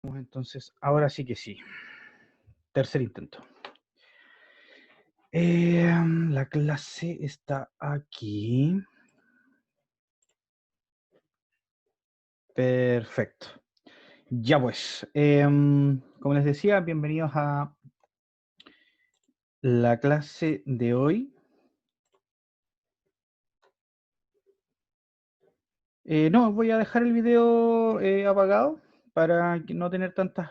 Entonces, ahora sí que sí. Tercer intento. La clase está aquí. Perfecto. Ya pues, como les decía, bienvenidos a la clase de hoy. No, voy a dejar el video apagado para no tener tantas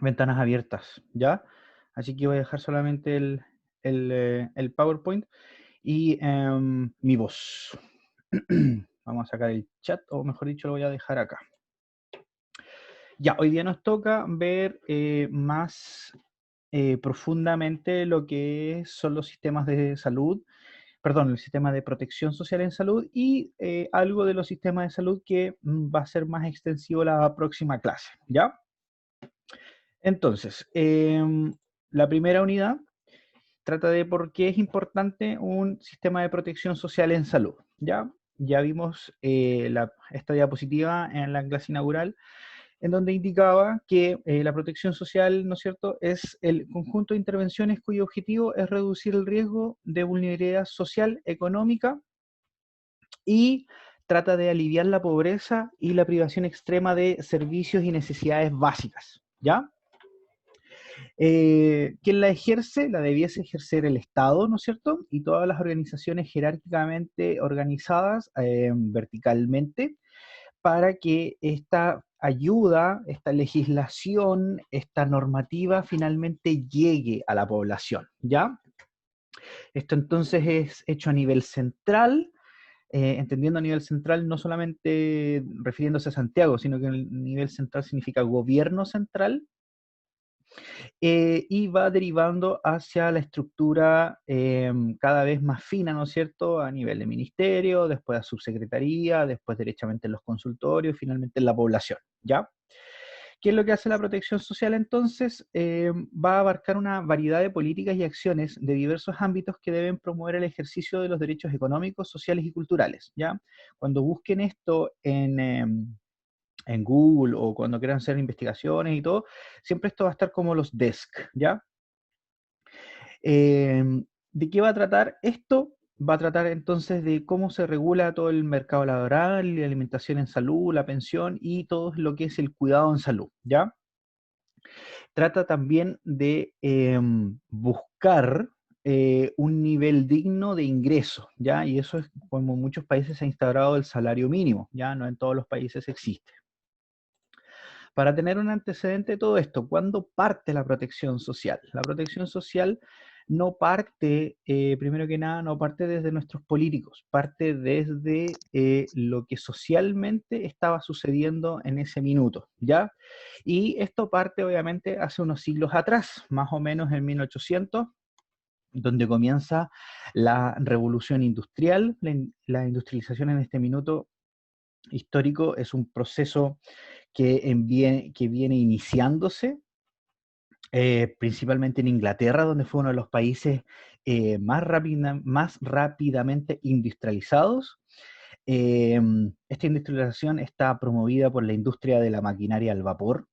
ventanas abiertas, ¿ya? Así que voy a dejar solamente el PowerPoint y mi voz. Vamos a sacar el chat, o mejor dicho, lo voy a dejar acá. Ya, hoy día nos toca ver más profundamente lo que son los sistemas de salud, perdón, el sistema de protección social en salud y algo de los sistemas de salud que va a ser más extensivo la próxima clase, ¿ya? Entonces, la primera unidad trata de por qué es importante un sistema de protección social en salud, ¿ya? Ya vimos esta diapositiva en la clase inaugural, en donde indicaba que la protección social, ¿no es cierto?, es el conjunto de intervenciones cuyo objetivo es reducir el riesgo de vulnerabilidad social, económica y trata de aliviar la pobreza y la privación extrema de servicios y necesidades básicas, ¿ya? Quien la ejerce, la debiese ejercer el Estado, ¿no es cierto? Y todas las organizaciones jerárquicamente organizadas verticalmente para que esta ayuda, esta legislación, esta normativa finalmente llegue a la población, ¿ya? Esto entonces es hecho a nivel central, entendiendo a nivel central no solamente refiriéndose a Santiago, sino que el nivel central significa gobierno central, y va derivando hacia la estructura cada vez más fina, ¿no es cierto?, a nivel de ministerio, después a subsecretaría, después derechamente en los consultorios, finalmente en la población, ¿ya? ¿Qué es lo que hace la protección social entonces? Va a abarcar una variedad de políticas y acciones de diversos ámbitos que deben promover el ejercicio de los derechos económicos, sociales y culturales, ¿ya? Cuando busquen esto en Google o cuando quieran hacer investigaciones y todo, siempre esto va a estar como los desk, ¿ya? ¿De qué va a tratar esto? Va a tratar entonces de cómo se regula todo el mercado laboral, la alimentación en salud, la pensión y todo lo que es el cuidado en salud, ¿ya? Trata también de buscar un nivel digno de ingreso, ¿ya? Y eso es como en muchos países se ha instaurado el salario mínimo, ¿ya? No en todos los países existe. Para tener un antecedente de todo esto, ¿cuándo parte la protección social? La protección social no parte, primero que nada, no parte desde nuestros políticos, parte desde lo que socialmente estaba sucediendo en ese minuto, ¿ya? Y esto parte, obviamente, hace unos siglos atrás, más o menos en 1800, donde comienza la revolución industrial. La industrialización en este minuto histórico es un proceso que viene iniciándose, principalmente en Inglaterra, donde fue uno de los países más rápidamente industrializados. Esta industrialización está promovida por la industria de la maquinaria al vapor,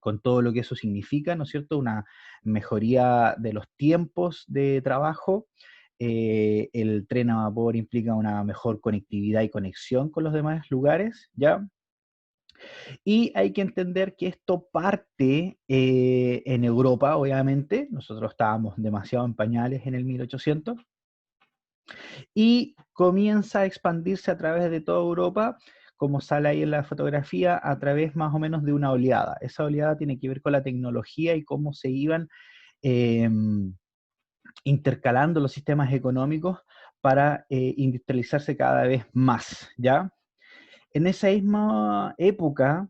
con todo lo que eso significa, ¿no es cierto? Una mejoría de los tiempos de trabajo. El tren a vapor implica una mejor conectividad y conexión con los demás lugares, ¿ya? Y hay que entender que esto parte en Europa, obviamente. Nosotros estábamos demasiado en pañales en el 1800 y comienza a expandirse a través de toda Europa, como sale ahí en la fotografía, a través más o menos de una oleada. Esa oleada tiene que ver con la tecnología y cómo se iban eh, intercalando los sistemas económicos para industrializarse cada vez más, ¿ya? En esa misma época,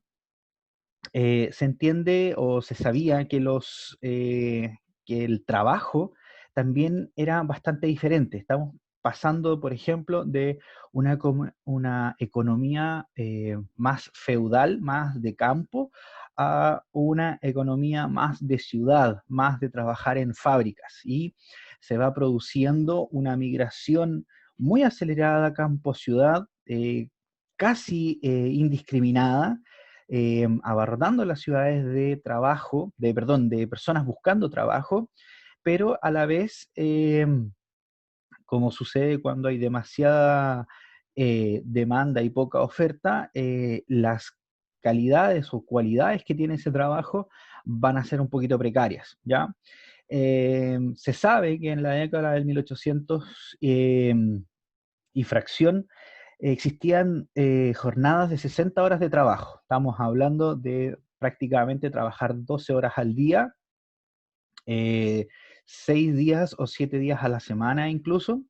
se entiende o se sabía que el trabajo también era bastante diferente. Estamos pasando, por ejemplo, de una economía más feudal, más de campo, a una economía más de ciudad, más de trabajar en fábricas. Y se va produciendo una migración muy acelerada, campo-ciudad, casi indiscriminada, abarrotando las ciudades de trabajo, perdón, de personas buscando trabajo, pero a la vez, como sucede cuando hay demasiada demanda y poca oferta, las calidades o cualidades que tiene ese trabajo van a ser un poquito precarias, ¿ya? Se sabe que en la década del 1800 y fracción existían jornadas de 60 horas de trabajo. Estamos hablando de prácticamente trabajar 12 horas al día, eh, 6 días o 7 días a la semana incluso,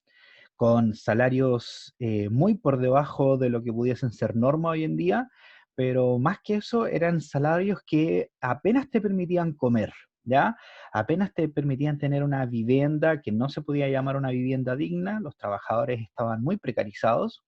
con salarios muy por debajo de lo que pudiesen ser norma hoy en día, pero más que eso eran salarios que apenas te permitían comer, ¿ya? Apenas te permitían tener una vivienda que no se podía llamar una vivienda digna, los trabajadores estaban muy precarizados,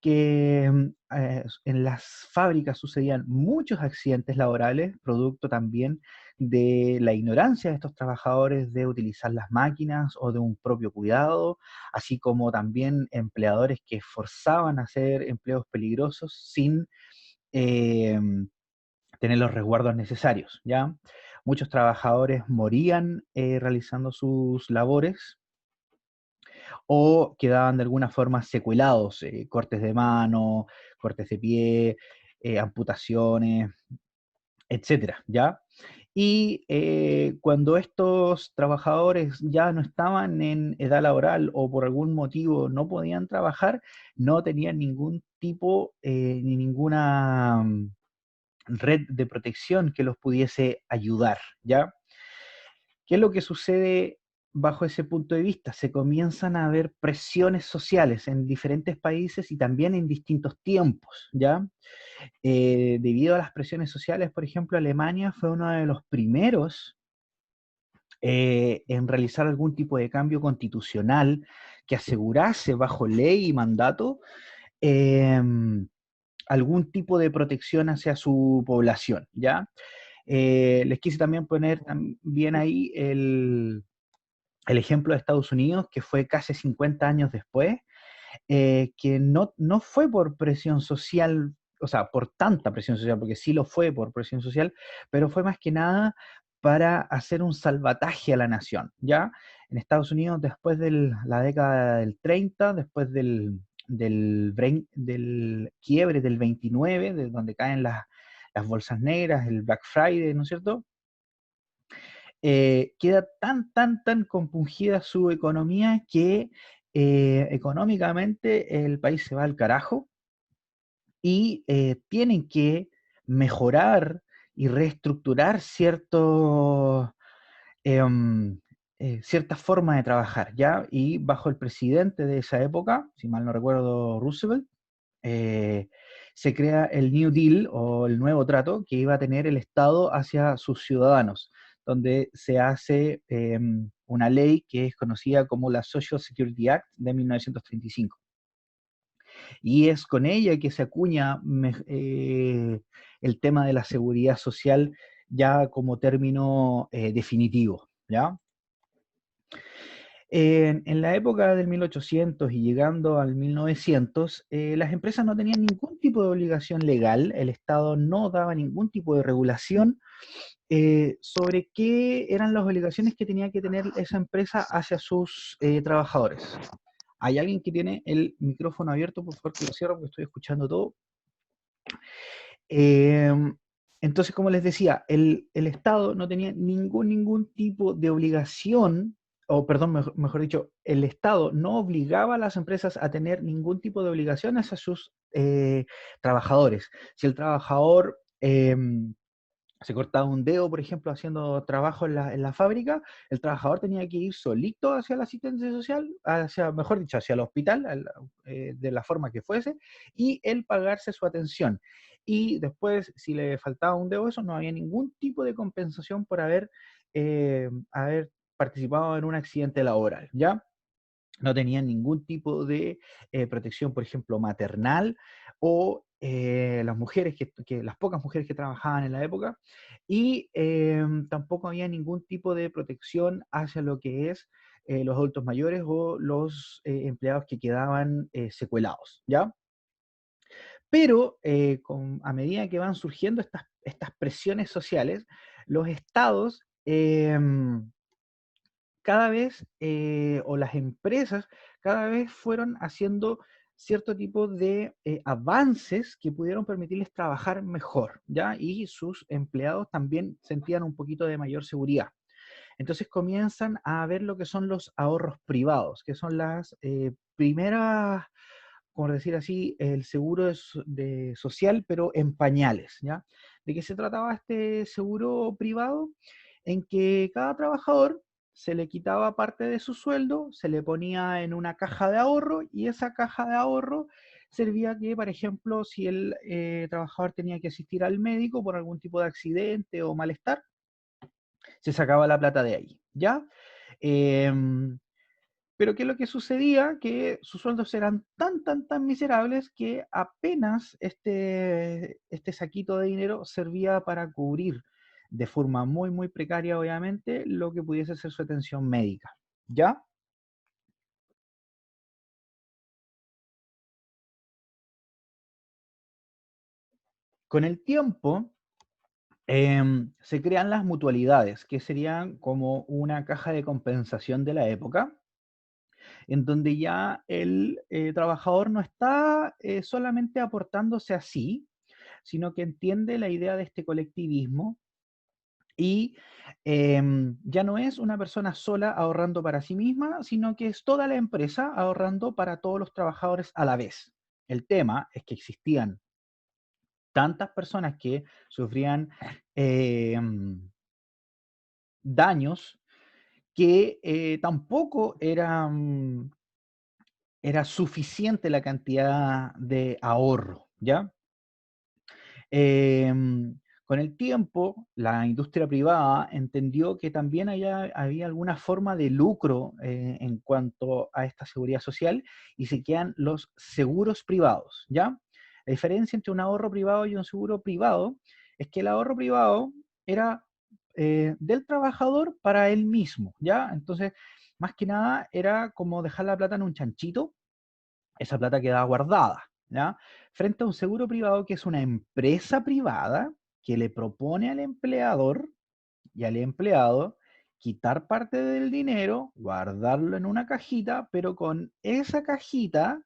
que en las fábricas sucedían muchos accidentes laborales, producto también de la ignorancia de estos trabajadores de utilizar las máquinas o de un propio cuidado, así como también empleadores que forzaban a hacer empleos peligrosos sin eh, tener los resguardos necesarios, ¿ya? Muchos trabajadores morían realizando sus labores o quedaban de alguna forma secuelados, cortes de mano, cortes de pie, amputaciones, etcétera, ¿ya? Y cuando estos trabajadores ya no estaban en edad laboral o por algún motivo no podían trabajar, no tenían ningún tipo ni ninguna red de protección que los pudiese ayudar, ¿ya? ¿Qué es lo que sucede bajo ese punto de vista? Se comienzan a ver presiones sociales en diferentes países y también en distintos tiempos, ¿ya? Debido a las presiones sociales, por ejemplo, Alemania fue uno de los primeros en realizar algún tipo de cambio constitucional que asegurase bajo ley y mandato algún tipo de protección hacia su población, ¿ya? Les quise también poner también ahí el ejemplo de Estados Unidos, que fue casi 50 años después, que no fue por presión social, o sea, por tanta presión social, porque sí lo fue por presión social, pero fue más que nada para hacer un salvataje a la nación, ¿ya? En Estados Unidos, después de la década del 30, después del quiebre del 29, de donde caen las bolsas negras, el Black Friday, ¿no es cierto? Queda tan compungida su economía que económicamente el país se va al carajo y tienen que mejorar y reestructurar cierta forma de trabajar, ¿ya? Y bajo el presidente de esa época, si mal no recuerdo, Roosevelt, eh, se crea el New Deal o el nuevo trato que iba a tener el Estado hacia sus ciudadanos, donde se hace una ley que es conocida como la Social Security Act de 1935. Y es con ella que se acuña el tema de la seguridad social ya como término definitivo, ¿ya? En la época del 1800 y llegando al 1900, las empresas no tenían ningún tipo de obligación legal, el Estado no daba ningún tipo de regulación sobre qué eran las obligaciones que tenía que tener esa empresa hacia sus trabajadores. ¿Hay alguien que tiene el micrófono abierto? Por favor, que lo cierre porque estoy escuchando todo. Eh, entonces, como les decía, el Estado no tenía ningún tipo de obligación, o perdón, mejor dicho, el Estado no obligaba a las empresas a tener ningún tipo de obligaciones a sus trabajadores. Si el trabajador se cortaba un dedo, por ejemplo, haciendo trabajo en la fábrica, el trabajador tenía que ir solito hacia la asistencia social, mejor dicho, hacia el hospital, de la forma que fuese, y él pagarse su atención. Y después, si le faltaba un dedo, eso no había ningún tipo de compensación por haber participado en un accidente laboral, ¿ya? No tenían ningún tipo de protección, por ejemplo, maternal o las pocas mujeres que trabajaban en la época, y tampoco había ningún tipo de protección hacia lo que es los adultos mayores o los empleados que quedaban secuelados, ¿ya? Pero a medida que van surgiendo estas presiones sociales, los estados cada vez, o las empresas, cada vez fueron haciendo cierto tipo de avances que pudieron permitirles trabajar mejor, ¿ya? Y sus empleados también sentían un poquito de mayor seguridad. Entonces comienzan a ver lo que son los ahorros privados, que son las primeras, por decir así, el seguro de social, pero en pañales, ¿ya? ¿De qué se trataba este seguro privado? En que cada trabajador se le quitaba parte de su sueldo, se le ponía en una caja de ahorro y esa caja de ahorro servía que, por ejemplo, si el trabajador tenía que asistir al médico por algún tipo de accidente o malestar, se sacaba la plata de ahí, ¿ya? Em, pero ¿qué es lo que sucedía? Que sus sueldos eran tan miserables que apenas este saquito de dinero servía para cubrir de forma muy precaria, obviamente, lo que pudiese ser su atención médica, ¿ya? Con el tiempo se crean las mutualidades, que serían como una caja de compensación de la época, en donde ya el trabajador no está solamente aportándose a sí, sino que entiende la idea de este colectivismo y ya no es una persona sola ahorrando para sí misma, sino que es toda la empresa ahorrando para todos los trabajadores a la vez. El tema es que existían tantas personas que sufrían em, daños que tampoco era suficiente la cantidad de ahorro, ¿ya? Con el tiempo, la industria privada entendió que también había alguna forma de lucro en cuanto a esta seguridad social y se quedan los seguros privados, ¿ya? La diferencia entre un ahorro privado y un seguro privado es que el ahorro privado era del trabajador para él mismo, ¿ya? Entonces, más que nada era como dejar la plata en un chanchito, esa plata quedaba guardada, ¿ya? Frente a un seguro privado que es una empresa privada que le propone al empleador y al empleado quitar parte del dinero, guardarlo en una cajita, pero con esa cajita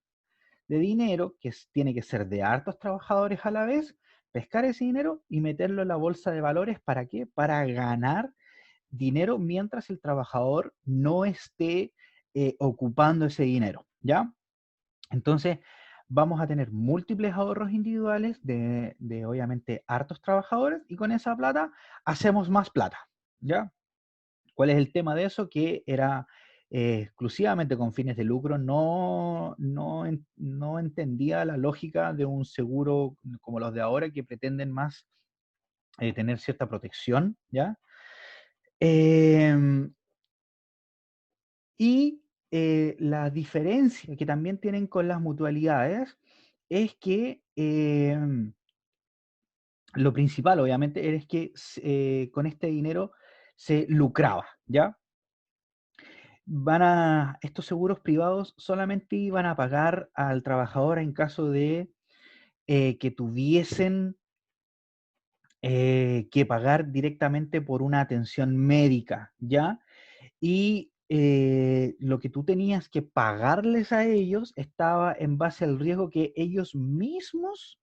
de dinero, tiene que ser de hartos trabajadores a la vez, pescar ese dinero y meterlo en la bolsa de valores. ¿Para qué? Para ganar dinero mientras el trabajador no esté ocupando ese dinero, ¿ya? Entonces, vamos a tener múltiples ahorros individuales de obviamente hartos trabajadores y con esa plata hacemos más plata, ¿ya? ¿Cuál es el tema de eso? Que era exclusivamente con fines de lucro, no entendía la lógica de un seguro como los de ahora que pretenden más tener cierta protección, ¿ya? Em, Y la diferencia que también tienen con las mutualidades es que lo principal, obviamente, es que con este dinero se lucraba, ¿ya? Estos seguros privados solamente iban a pagar al trabajador en caso de que tuviesen que pagar directamente por una atención médica, ¿ya? Y lo que tú tenías que pagarles a ellos estaba en base al riesgo que ellos mismos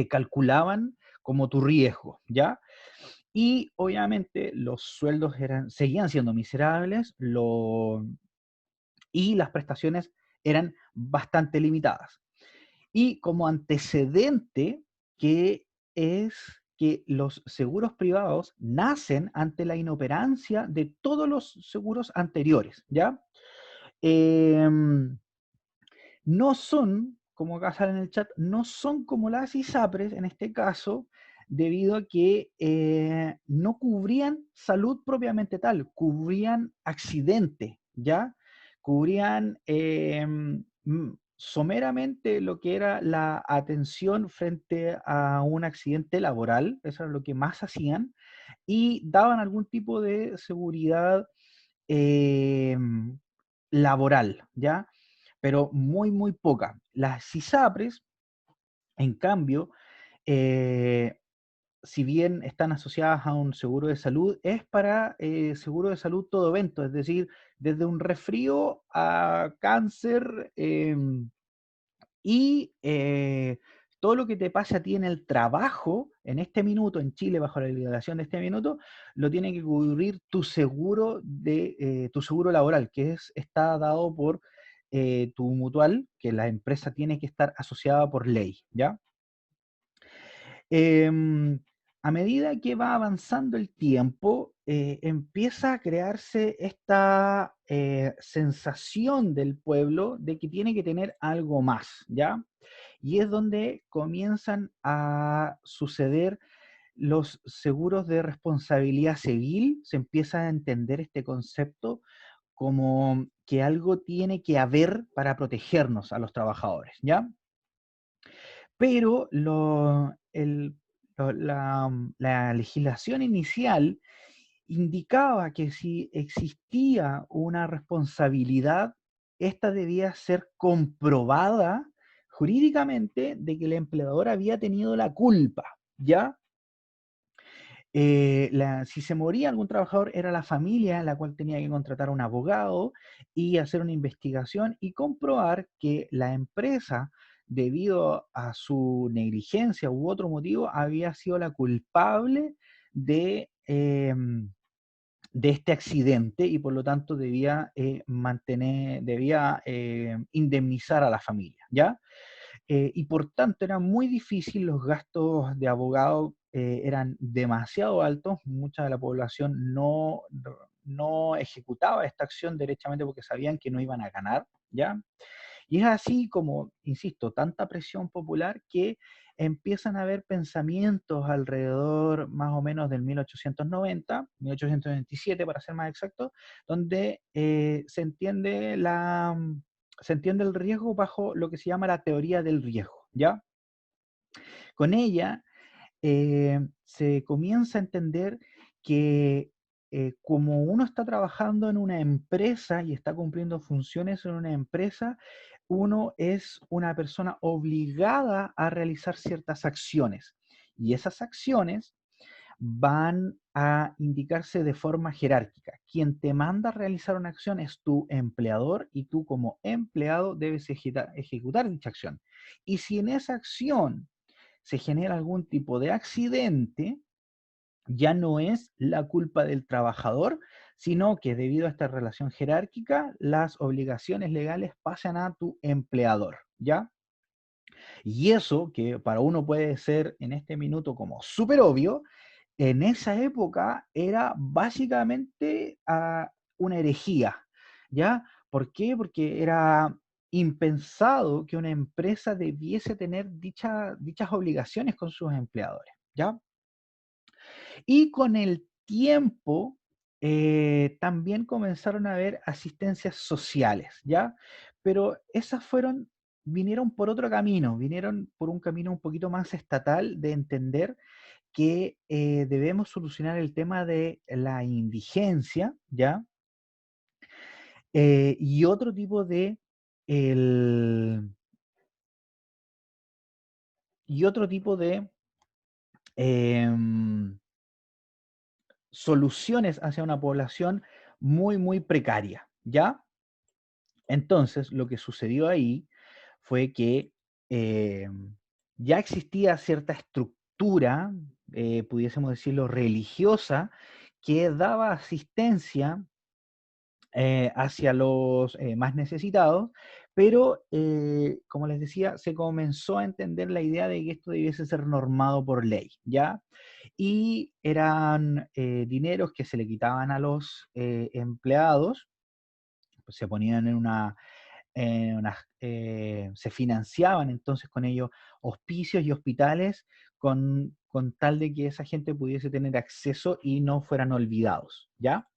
calculaban como tu riesgo, ¿ya? Y obviamente los sueldos seguían siendo miserables y las prestaciones eran bastante limitadas. Y como antecedente, que es que los seguros privados nacen ante la inoperancia de todos los seguros anteriores, ¿ya? Em, no son, como acá sale en el chat, no son como las ISAPRES en este caso, debido a que no cubrían salud propiamente tal, cubrían accidente, ¿ya? Cubrían someramente lo que era la atención frente a un accidente laboral, eso es lo que más hacían, y daban algún tipo de seguridad laboral, ¿ya? Pero muy, muy poca. Las ISAPRES, en cambio, eh, si bien están asociadas a un seguro de salud, es para seguro de salud todo evento, es decir, desde un resfrío a cáncer, y todo lo que te pase a ti en el trabajo, en este minuto, en Chile, bajo la legislación de este minuto, lo tiene que cubrir tu seguro laboral, que está dado por tu mutual, que la empresa tiene que estar asociada por ley, ¿ya? Em, a medida que va avanzando el tiempo, empieza a crearse esta sensación del pueblo de que tiene que tener algo más, ¿ya? Y es donde comienzan a suceder los seguros de responsabilidad civil. Se empieza a entender este concepto como que algo tiene que haber para protegernos a los trabajadores, ¿ya? Pero la legislación inicial indicaba que si existía una responsabilidad, esta debía ser comprobada jurídicamente de que el empleador había tenido la culpa, ¿ya? Si se moría algún trabajador, era la familia la cual tenía que contratar a un abogado y hacer una investigación y comprobar que la empresa, debido a su negligencia u otro motivo, había sido la culpable de este accidente y por lo tanto debía indemnizar a la familia, ¿ya? Y por tanto era muy difícil, los gastos de abogado eran demasiado altos, mucha de la población no ejecutaba esta acción derechamente porque sabían que no iban a ganar, ¿ya? Y es así como, insisto, tanta presión popular que empiezan a haber pensamientos alrededor más o menos del 1890, 1897 para ser más exacto, donde se entiende el riesgo bajo lo que se llama la teoría del riesgo, ¿ya? Con ella se comienza a entender que como uno está trabajando en una empresa y está cumpliendo funciones en una empresa, uno es una persona obligada a realizar ciertas acciones. Y esas acciones van a indicarse de forma jerárquica. Quien te manda a realizar una acción es tu empleador y tú como empleado debes ejecutar dicha acción. Y si en esa acción se genera algún tipo de accidente, ya no es la culpa del trabajador, sino que debido a esta relación jerárquica, las obligaciones legales pasan a tu empleador, ¿ya? Y eso, que para uno puede ser en este minuto como súper obvio, en esa época era básicamente una herejía, ¿ya? ¿Por qué? Porque era impensado que una empresa debiese tener dichas obligaciones con sus empleadores, ¿ya? Y con el tiempo también comenzaron a haber asistencias sociales, ¿ya? Pero vinieron por otro camino, vinieron por un camino un poquito más estatal de entender que debemos solucionar el tema de la indigencia, ¿ya? Y otro tipo el, y otro tipo de em, soluciones hacia una población muy, muy precaria, ¿ya? Entonces, lo que sucedió ahí fue que ya existía cierta estructura, pudiésemos decirlo, religiosa, que daba asistencia hacia los más necesitados, pero como les decía, se comenzó a entender la idea de que esto debiese ser normado por ley, ¿ya? Y eran dineros que se le quitaban a los empleados, pues se ponían se financiaban entonces con ellos hospicios y hospitales con tal de que esa gente pudiese tener acceso y no fueran olvidados, ¿ya?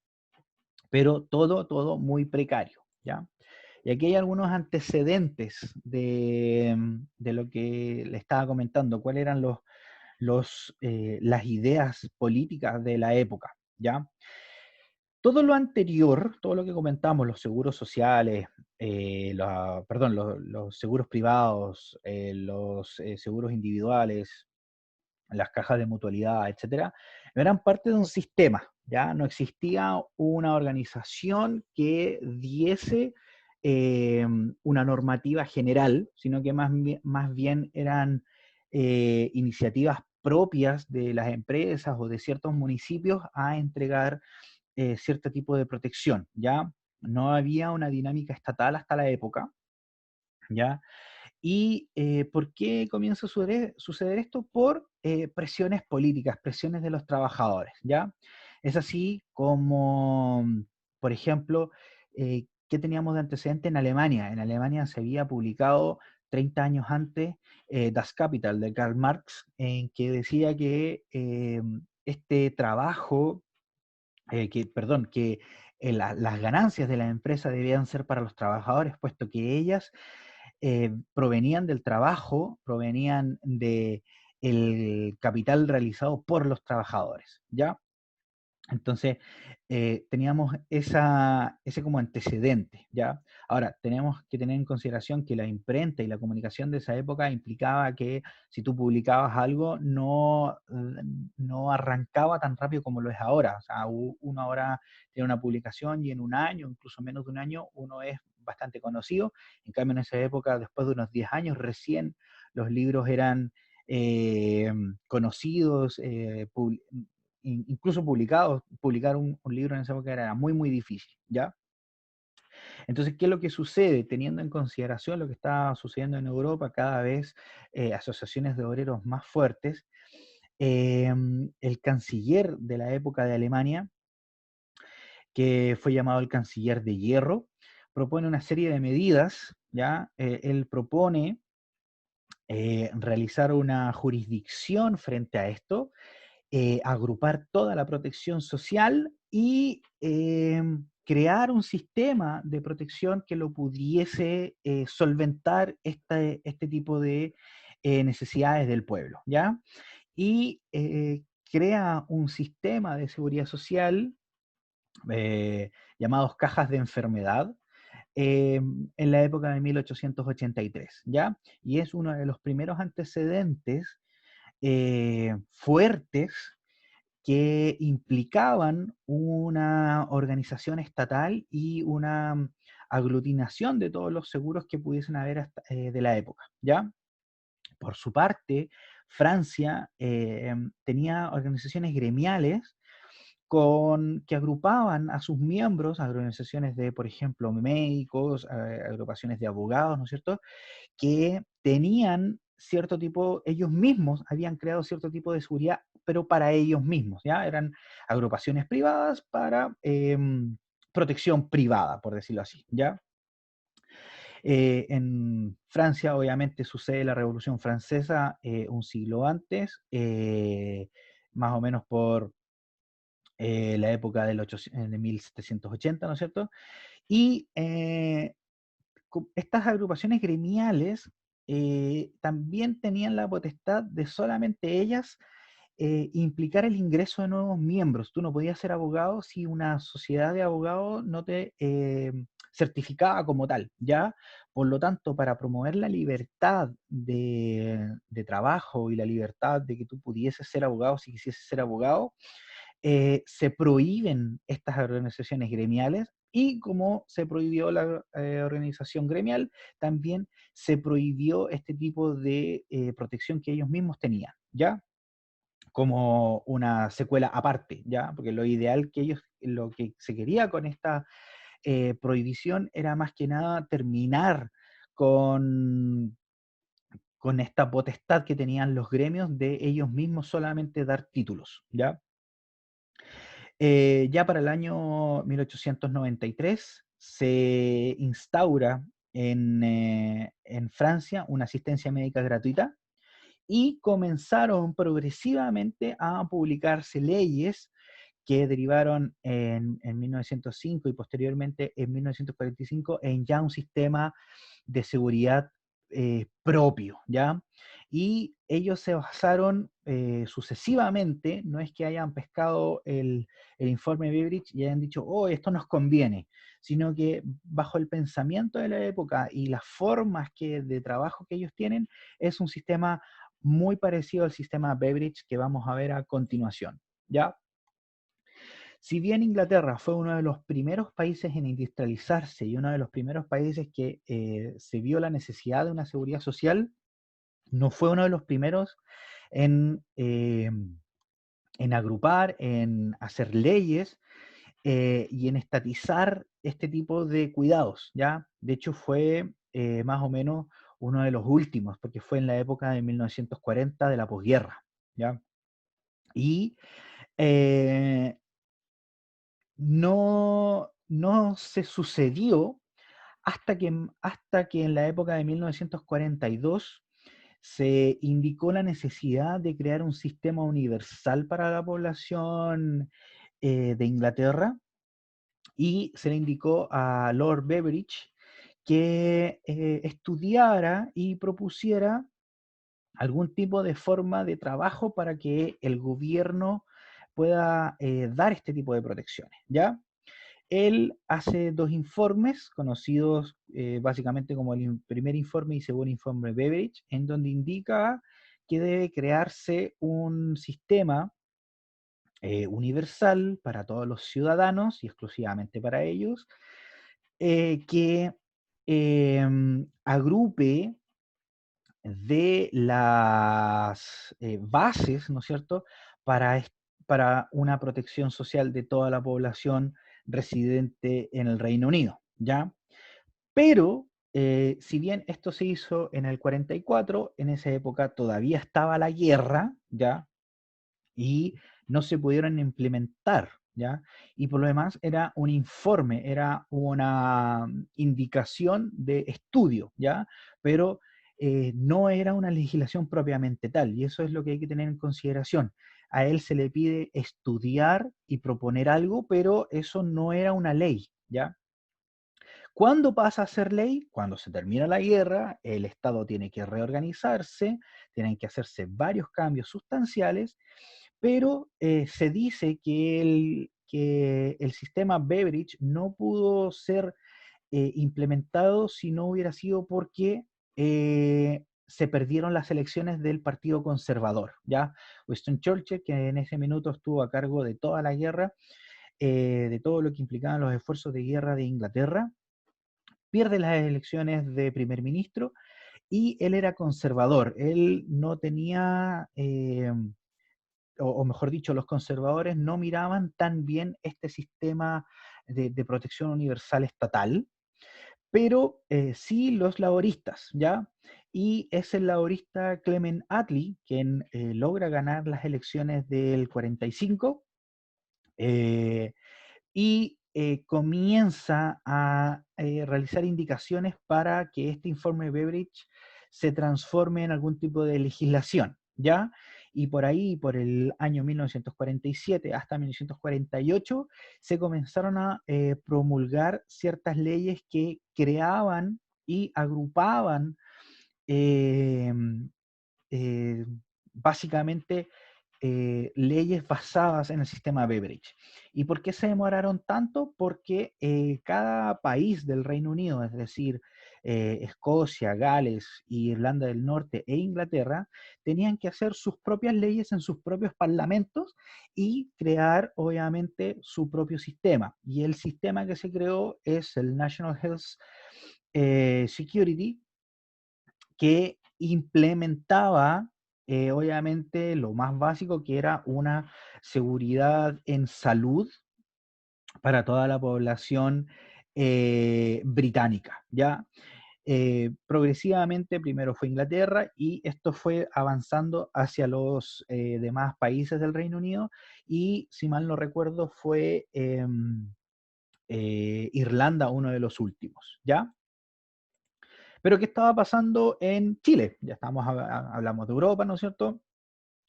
Pero todo muy precario, ¿ya? Y aquí hay algunos antecedentes de lo que le estaba comentando, cuáles eran las ideas políticas de la época, ¿ya? Todo lo anterior, todo lo que comentamos, los seguros sociales, perdón, los seguros privados, los seguros individuales, las cajas de mutualidad, etcétera, eran parte de un sistema, ¿ya? No existía una organización que diese una normativa general, sino que más bien eran iniciativas propias de las empresas o de ciertos municipios a entregar cierto tipo de protección, ¿ya? No había una dinámica estatal hasta la época, ¿ya? ¿Y por qué comienza a suceder esto? Por presiones políticas, presiones de los trabajadores, ¿ya? Es así como, por ejemplo, ¿qué teníamos de antecedente en Alemania? En Alemania se había publicado 30 años antes Das Kapital de Karl Marx, en que decía que este trabajo, las ganancias de la empresa debían ser para los trabajadores, puesto que ellas provenían del trabajo, provenían de el capital realizado por los trabajadores, ¿ya? Entonces, teníamos ese como antecedente, ¿ya? Ahora, tenemos que tener en consideración que la imprenta y la comunicación de esa época implicaba que si tú publicabas algo, no arrancaba tan rápido como lo es ahora. O sea, uno ahora tiene una publicación y en un año, incluso menos de un año, uno es bastante conocido. En cambio, en esa época, después de unos 10 años, recién los libros eran eh, conocidos, incluso publicar un libro en esa época era muy, muy difícil, ¿ya? Entonces, ¿qué es lo que sucede? Teniendo en consideración lo que está sucediendo en Europa, cada vez asociaciones de obreros más fuertes, el canciller de la época de Alemania, que fue llamado el canciller de hierro, propone una serie de medidas, ¿ya? Él propone realizar una jurisdicción frente a esto, agrupar toda la protección social y crear un sistema de protección que lo pudiese solventar este tipo de necesidades del pueblo, ¿ya? Y crea un sistema de seguridad social llamados cajas de enfermedad, en la época de 1883, ¿ya? Y es uno de los primeros antecedentes fuertes que implicaban una organización estatal y una aglutinación de todos los seguros que pudiesen haber de la época, ¿ya? Por su parte, Francia tenía organizaciones gremiales que agrupaban a sus miembros, a organizaciones de, por ejemplo, médicos, agrupaciones de abogados, ¿no es cierto?, que tenían cierto tipo, ellos mismos habían creado cierto tipo de seguridad, pero para ellos mismos, ¿ya? Eran agrupaciones privadas para protección privada, por decirlo así, ¿ya? En Francia, obviamente, sucede la Revolución Francesa un siglo antes, más o menos por la época de 1780, ¿no es cierto? Y estas agrupaciones gremiales también tenían la potestad de solamente ellas implicar el ingreso de nuevos miembros. Tú no podías ser abogado si una sociedad de abogados no te certificaba como tal, ¿ya? Por lo tanto, para promover la libertad de trabajo y la libertad de que tú pudieses ser abogado si quisieses ser abogado, se prohíben estas organizaciones gremiales y como se prohibió la organización gremial, también se prohibió este tipo de protección que ellos mismos tenían, ¿ya? Como una secuela aparte, ¿ya? Porque lo ideal que ellos, lo que se quería con esta prohibición era más que nada terminar con, con esta potestad que tenían los gremios de ellos mismos solamente dar títulos, ¿ya? Ya para el año 1893 se instaura en Francia una asistencia médica gratuita y comenzaron progresivamente a publicarse leyes que derivaron en 1905 y posteriormente en 1945 en ya un sistema de seguridad propio, ¿ya? Y ellos se basaron sucesivamente, no es que hayan pescado el informe Beveridge y hayan dicho, oh, esto nos conviene, sino que bajo el pensamiento de la época y las formas de trabajo que ellos tienen, es un sistema muy parecido al sistema Beveridge que vamos a ver a continuación, ¿ya? Si bien Inglaterra fue uno de los primeros países en industrializarse y uno de los primeros países que se vio la necesidad de una seguridad social, no fue uno de los primeros en, eh, en agrupar, en hacer leyes y en estatizar este tipo de cuidados, ¿ya? De hecho, fue más o menos uno de los últimos, porque fue en la época de 1940 de la posguerra, ¿ya? Y eh, no se sucedió hasta que en la época de 1942 se indicó la necesidad de crear un sistema universal para la población de Inglaterra y se le indicó a Lord Beveridge que estudiara y propusiera algún tipo de forma de trabajo para que el gobierno pueda dar este tipo de protecciones, ¿ya? Él hace dos informes conocidos básicamente como el primer informe y segundo informe Beveridge, en donde indica que debe crearse un sistema universal para todos los ciudadanos y exclusivamente para ellos, que agrupe de las bases, ¿no es cierto?, para, para una protección social de toda la población residente en el Reino Unido, ¿ya? Pero, si bien esto se hizo en el 44, en esa época todavía estaba la guerra, ¿ya? Y no se pudieron implementar, ¿ya? Y por lo demás era un informe, era una indicación de estudio, ¿ya? Pero no era una legislación propiamente tal, y eso es lo que hay que tener en consideración. A él se le pide estudiar y proponer algo, pero eso no era una ley, ¿ya? ¿Cuándo pasa a ser ley? Cuando se termina la guerra, el Estado tiene que reorganizarse, tienen que hacerse varios cambios sustanciales, pero se dice que el sistema Beveridge no pudo ser implementado si no hubiera sido porque se perdieron las elecciones del Partido Conservador, ¿ya? Winston Churchill, que en ese minuto estuvo a cargo de toda la guerra, de todo lo que implicaban los esfuerzos de guerra de Inglaterra, pierde las elecciones de primer ministro y él era conservador, él no tenía o mejor dicho, los conservadores no miraban tan bien este sistema de protección universal estatal, pero sí los laboristas, ¿ya? Y es el laborista Clement Attlee quien logra ganar las elecciones del 45 y comienza a realizar indicaciones para que este informe Beveridge se transforme en algún tipo de legislación, ¿ya? Y por ahí, por el año 1947 hasta 1948, se comenzaron a promulgar ciertas leyes que creaban y agrupaban eh, eh, básicamente leyes basadas en el sistema Beveridge. ¿Y por qué se demoraron tanto? Porque cada país del Reino Unido, es decir, Escocia, Gales, Irlanda del Norte e Inglaterra, tenían que hacer sus propias leyes en sus propios parlamentos y crear, obviamente, su propio sistema. Y el sistema que se creó es el National Health Security, que implementaba, obviamente, lo más básico, que era una seguridad en salud para toda la población británica, ¿ya? Progresivamente primero fue Inglaterra y esto fue avanzando hacia los demás países del Reino Unido y, si mal no recuerdo, fue Irlanda uno de los últimos, ¿ya? Pero ¿qué estaba pasando en Chile? Ya estamos, hablamos de Europa, ¿no es cierto?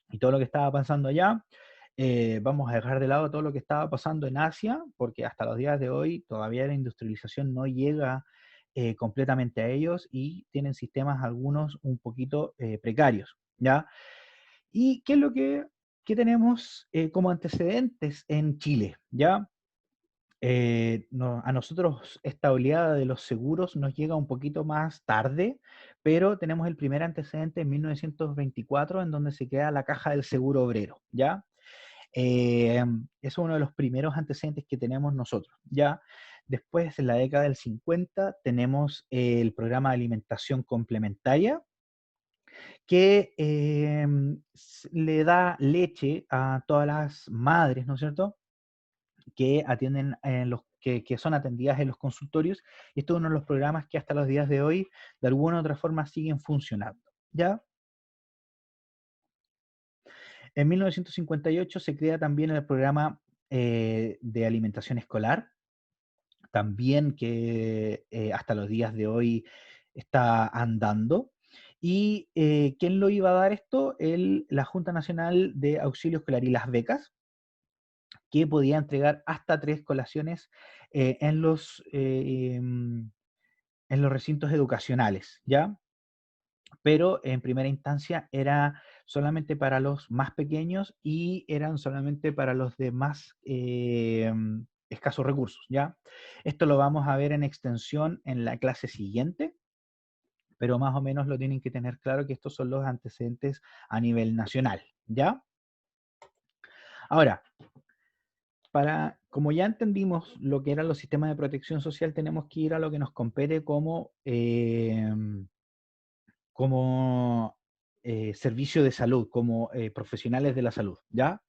Y todo lo que estaba pasando allá. Vamos a dejar de lado todo lo que estaba pasando en Asia, porque hasta los días de hoy todavía la industrialización no llega completamente a ellos y tienen sistemas algunos un poquito precarios, ¿ya? ¿Y qué es lo que tenemos como antecedentes en Chile? ¿Ya? A nosotros esta oleada de los seguros nos llega un poquito más tarde, pero tenemos el primer antecedente en 1924 en donde se crea la Caja del Seguro Obrero, ¿ya? Es uno de los primeros antecedentes que tenemos nosotros, ¿ya? Después, en la década del 50, tenemos el programa de alimentación complementaria, que le da leche a todas las madres, ¿no es cierto?, que atienden en que son atendidas en los consultorios, y esto es uno de los programas que hasta los días de hoy, de alguna u otra forma, siguen funcionando, ¿ya? En 1958 se crea también el programa de alimentación escolar, también que hasta los días de hoy está andando. ¿Y quién lo iba a dar esto? La Junta Nacional de Auxilio Escolar y las becas, que podía entregar hasta 3 colaciones eh, en los, eh, em, en los recintos educacionales, ¿ya? Pero en primera instancia era solamente para los más pequeños y eran solamente para los de más escasos recursos, ¿ya? Esto lo vamos a ver en extensión en la clase siguiente, pero más o menos lo tienen que tener claro que estos son los antecedentes a nivel nacional, ¿ya? Ahora, como ya entendimos lo que eran los sistemas de protección social, tenemos que ir a lo que nos compete como servicio de salud, como profesionales de la salud, ¿ya?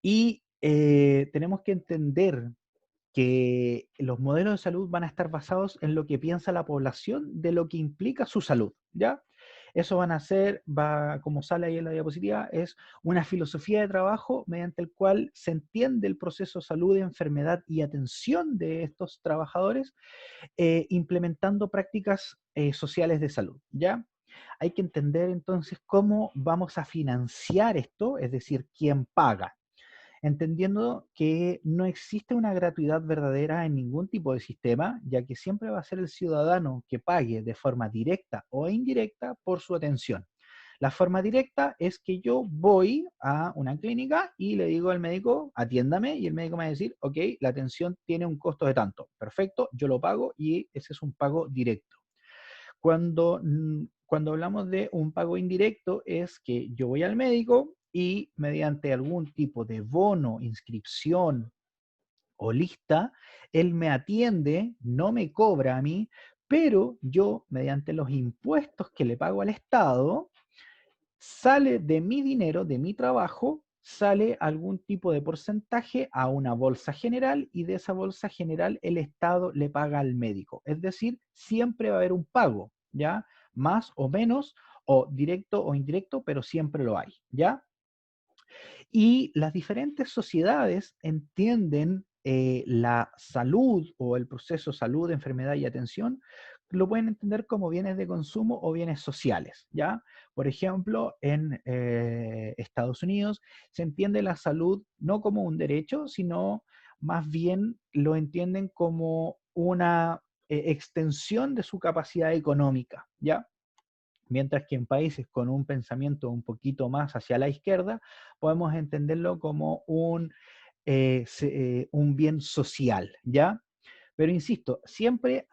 Y tenemos que entender que los modelos de salud van a estar basados en lo que piensa la población de lo que implica su salud, ¿ya? Eso van a ser, como sale ahí en la diapositiva, es una filosofía de trabajo mediante el cual se entiende el proceso salud, enfermedad y atención de estos trabajadores, implementando prácticas sociales de salud, ¿ya? Hay que entender entonces cómo vamos a financiar esto, es decir, quién paga, entendiendo que no existe una gratuidad verdadera en ningún tipo de sistema, ya que siempre va a ser el ciudadano que pague de forma directa o indirecta por su atención. La forma directa es que yo voy a una clínica y le digo al médico, atiéndame, y el médico me va a decir, ok, la atención tiene un costo de tanto. Perfecto, yo lo pago y ese es un pago directo. Cuando hablamos de un pago indirecto es que yo voy al médico y mediante algún tipo de bono, inscripción o lista, él me atiende, no me cobra a mí, pero yo, mediante los impuestos que le pago al Estado, sale de mi dinero, de mi trabajo, sale algún tipo de porcentaje a una bolsa general y de esa bolsa general el Estado le paga al médico. Es decir, siempre va a haber un pago, ¿ya? Más o menos, o directo o indirecto, pero siempre lo hay, ¿ya? Y las diferentes sociedades entienden la salud o el proceso salud, enfermedad y atención, lo pueden entender como bienes de consumo o bienes sociales, ¿ya? Por ejemplo, en Estados Unidos se entiende la salud no como un derecho, sino más bien lo entienden como una extensión de su capacidad económica, ¿ya? Mientras que en países con un pensamiento un poquito más hacia la izquierda, podemos entenderlo como un bien social, ¿ya? Pero insisto, siempre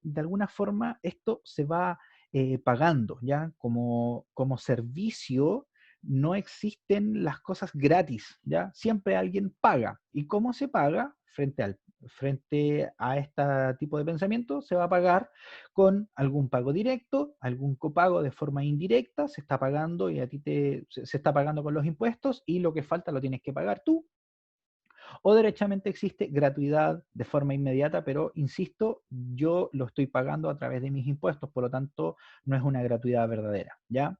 de alguna forma esto se va pagando, ¿ya? Como servicio no existen las cosas gratis, ¿ya? Siempre alguien paga. ¿Y cómo se paga? Frente a este tipo de pensamiento, se va a pagar con algún pago directo, algún copago de forma indirecta, se está pagando y a ti se está pagando con los impuestos y lo que falta lo tienes que pagar tú, o derechamente existe gratuidad de forma inmediata, pero insisto, yo lo estoy pagando a través de mis impuestos, por lo tanto, no es una gratuidad verdadera, ¿ya?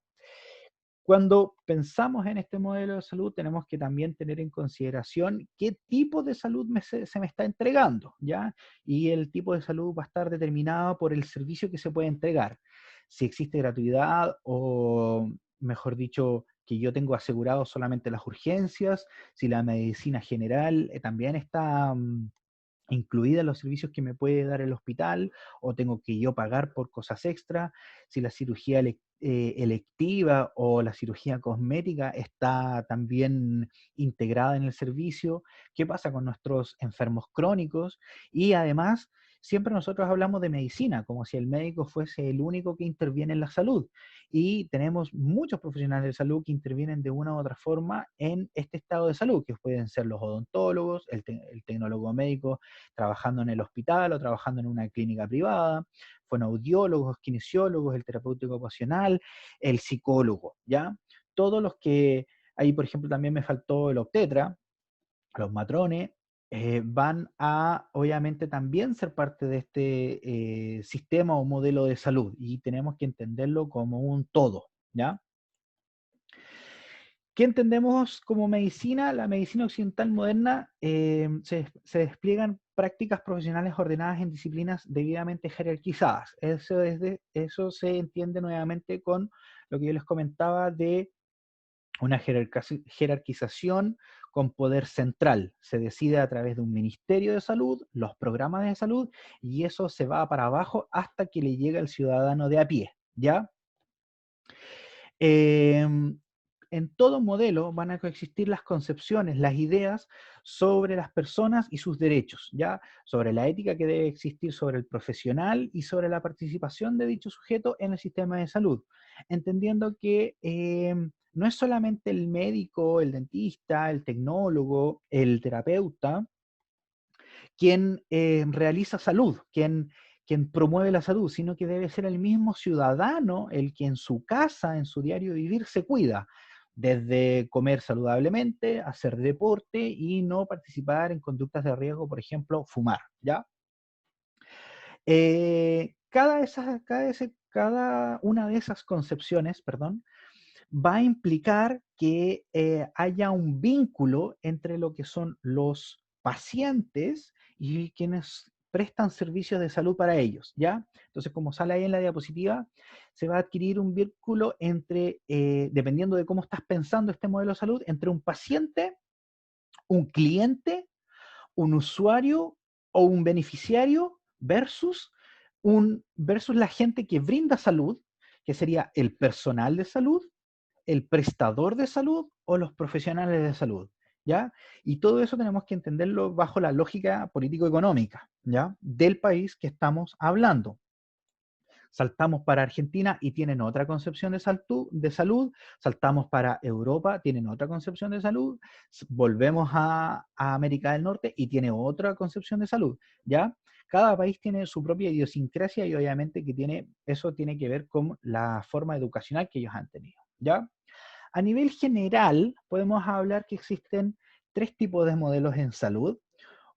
Cuando pensamos en este modelo de salud, tenemos que también tener en consideración qué tipo de salud se me está entregando, ¿ya? Y el tipo de salud va a estar determinado por el servicio que se puede entregar. Si existe gratuidad o, mejor dicho, que yo tengo asegurado solamente las urgencias, si la medicina general también está incluida los servicios que me puede dar el hospital, o tengo que yo pagar por cosas extra, si la cirugía electiva o la cirugía cosmética está también integrada en el servicio, qué pasa con nuestros enfermos crónicos, y además siempre nosotros hablamos de medicina, como si el médico fuese el único que interviene en la salud, y tenemos muchos profesionales de salud que intervienen de una u otra forma en este estado de salud, que pueden ser los odontólogos, el tecnólogo médico, trabajando en el hospital o trabajando en una clínica privada, fonoaudiólogos, kinesiólogos, el terapéutico ocupacional, el psicólogo, ¿ya? Todos los que, ahí por ejemplo también me faltó el obstetra, los matrones, van a obviamente también ser parte de este sistema o modelo de salud y tenemos que entenderlo como un todo, ¿ya? ¿Qué entendemos como medicina? La medicina occidental moderna se despliegan prácticas profesionales ordenadas en disciplinas debidamente jerarquizadas. Eso se entiende nuevamente con lo que yo les comentaba de una jerarquización con poder central. Se decide a través de un ministerio de salud, los programas de salud, y eso se va para abajo hasta que le llega al ciudadano de a pie, ¿ya? Em, en todo modelo van a coexistir las concepciones, las ideas sobre las personas y sus derechos, ¿ya? Sobre la ética que debe existir sobre el profesional y sobre la participación de dicho sujeto en el sistema de salud, entendiendo que no es solamente el médico, el dentista, el tecnólogo, el terapeuta, quien realiza salud, quien promueve la salud, sino que debe ser el mismo ciudadano el que en su casa, en su diario vivir, se cuida, desde comer saludablemente, hacer deporte y no participar en conductas de riesgo, por ejemplo, fumar, ¿ya? Cada una de esas concepciones, perdón, va a implicar que haya un vínculo entre lo que son los pacientes y quienes prestan servicios de salud para ellos, ¿ya? Entonces, como sale ahí en la diapositiva, se va a adquirir un vínculo entre, dependiendo de cómo estás pensando este modelo de salud, entre un paciente, un cliente, un usuario o un beneficiario versus la gente que brinda salud, que sería el personal de salud, el prestador de salud o los profesionales de salud, ¿ya? Y todo eso tenemos que entenderlo bajo la lógica político-económica, ¿ya? Del país que estamos hablando. Saltamos para Argentina y tienen otra concepción de salud, saltamos para Europa, tienen otra concepción de salud, volvemos a América del Norte y tiene otra concepción de salud, ¿ya? Cada país tiene su propia idiosincrasia y obviamente eso tiene que ver con la forma educacional que ellos han tenido, ¿ya? A nivel general, podemos hablar que existen tres tipos de modelos en salud.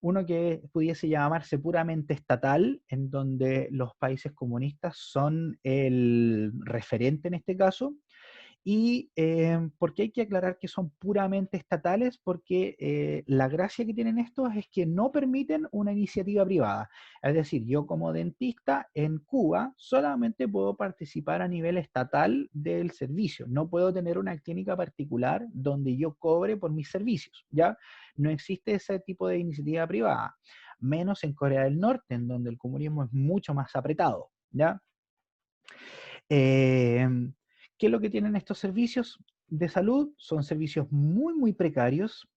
Uno que pudiese llamarse puramente estatal, en donde los países comunistas son el referente en este caso. ¿Y por qué hay que aclarar que son puramente estatales? Porque la gracia que tienen estos es que no permiten una iniciativa privada. Es decir, yo como dentista en Cuba solamente puedo participar a nivel estatal del servicio. No puedo tener una clínica particular donde yo cobre por mis servicios, ¿ya? No existe ese tipo de iniciativa privada, menos en Corea del Norte, en donde el comunismo es mucho más apretado, ¿ya? Em, ¿Qué es lo que tienen estos servicios de salud? Son servicios muy, muy precarios,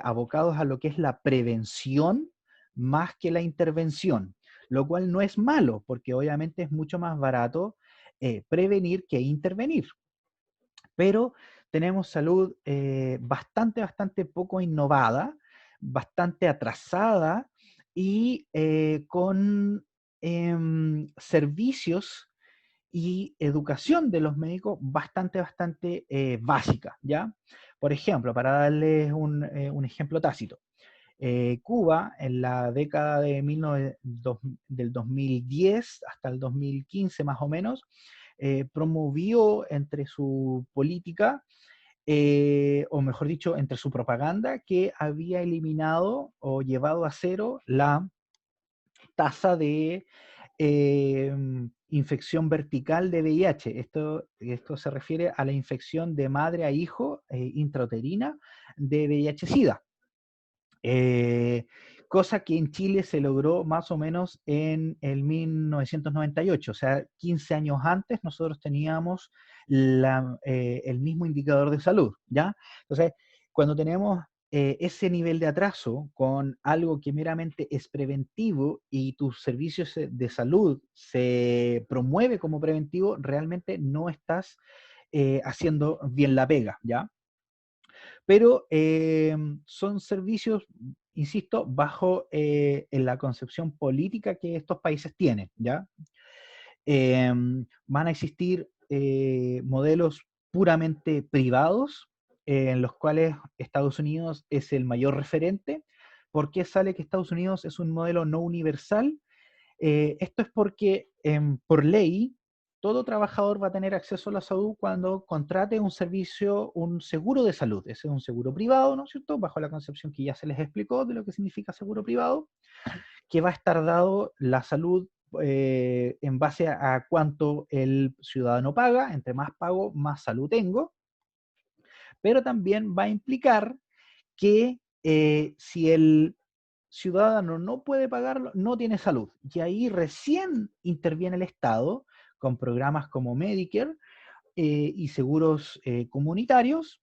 abocados a lo que es la prevención más que la intervención, lo cual no es malo, porque obviamente es mucho más barato prevenir que intervenir. Pero tenemos salud bastante poco innovada, bastante atrasada y con servicios y educación de los médicos bastante básica, ¿ya? Por ejemplo, para darles un ejemplo tácito, Cuba en la década del 2010 hasta el 2015 más o menos, promovió entre su política, o mejor dicho, entre su propaganda, que había eliminado o llevado a cero la tasa de infección vertical de VIH. Esto se refiere a la infección de madre a hijo intrauterina de VIH-Sida. Eh, cosa que en Chile se logró más o menos en el 1998, o sea, 15 años antes nosotros teníamos el mismo indicador de salud, ¿ya? Entonces, cuando tenemos ese nivel de atraso con algo que meramente es preventivo y tus servicios de salud se promueve como preventivo, realmente no estás haciendo bien la pega, ¿ya? Pero son servicios, insisto, bajo en la concepción política que estos países tienen, ¿ya? Van a existir modelos puramente privados, en los cuales Estados Unidos es el mayor referente. ¿Por qué sale que Estados Unidos es un modelo no universal? Esto es porque por ley todo trabajador va a tener acceso a la salud cuando contrate un servicio, un seguro de salud. Ese es un seguro privado, ¿no es cierto? Bajo la concepción que ya se les explicó de lo que significa seguro privado, que va a estar dado la salud en base a cuánto el ciudadano paga. Entre más pago, más salud tengo. Pero también va a implicar que si el ciudadano no puede pagarlo, no tiene salud. Y ahí recién interviene el Estado con programas como Medicare y seguros comunitarios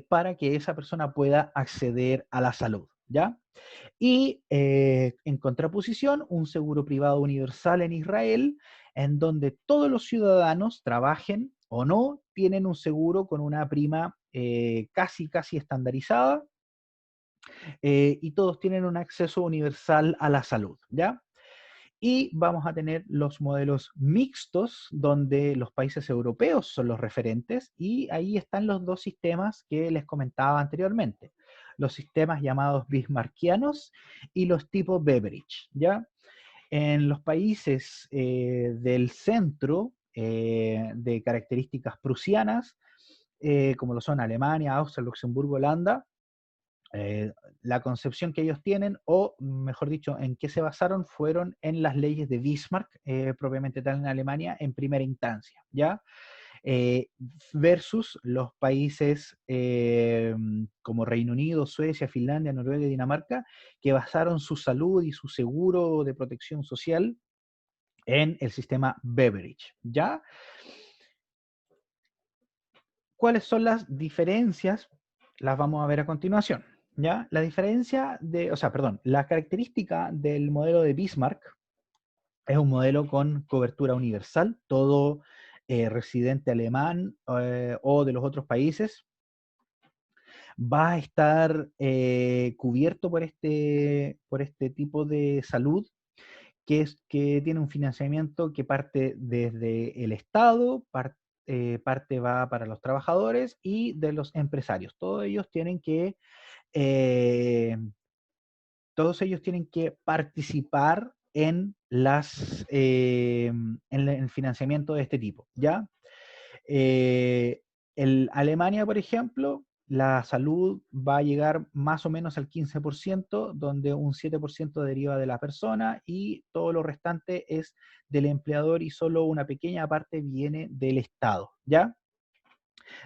para que esa persona pueda acceder a la salud, ¿ya? Y en contraposición, un seguro privado universal en Israel, en donde todos los ciudadanos, trabajen o no, tienen un seguro con una prima casi estandarizada, y todos tienen un acceso universal a la salud, ¿ya? Y vamos a tener los modelos mixtos, donde los países europeos son los referentes, y ahí están los dos sistemas que les comentaba anteriormente, los sistemas llamados bismarckianos y los tipo Beveridge, ¿ya? En los países del centro, de características prusianas, como lo son Alemania, Austria, Luxemburgo, Holanda, eh, la concepción que ellos tienen, o mejor dicho, en qué se basaron, fueron en las leyes de Bismarck, propiamente tal en Alemania, en primera instancia, ¿ya? Eh, versus los países como Reino Unido, Suecia, Finlandia, Noruega y Dinamarca, que basaron su salud y su seguro de protección social en el sistema Beveridge, ¿ya? ¿Cuáles son las diferencias? Las vamos a ver a continuación, ¿ya? La diferencia de, o sea, perdón, la característica del modelo de Bismarck es un modelo con cobertura universal. Todo residente alemán o de los otros países va a estar cubierto por este tipo de salud, que tiene un financiamiento que parte desde el Estado, parte va para los trabajadores y de los empresarios. Eh, Todos ellos tienen que participar en en el financiamiento de este tipo, ¿ya? Eh, Alemania, por ejemplo, la salud va a llegar más o menos al 15%, donde un 7% deriva de la persona y todo lo restante es del empleador y solo una pequeña parte viene del Estado, ¿ya?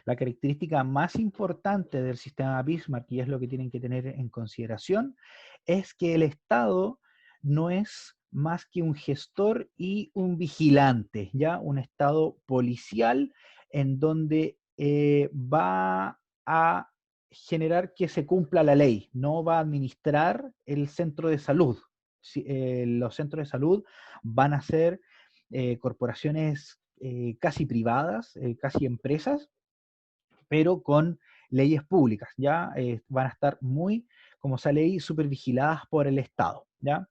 La característica más importante del sistema Bismarck, y es lo que tienen que tener en consideración, es que el Estado no es más que un gestor y un vigilante, ¿ya? Un Estado policial en donde va a generar que se cumpla la ley, no va a administrar el centro de salud. Los centros de salud van a ser corporaciones casi privadas, casi empresas, pero con leyes públicas, ¿ya? Van a estar muy, como esa ley, súper vigiladas por el Estado, ¿ya?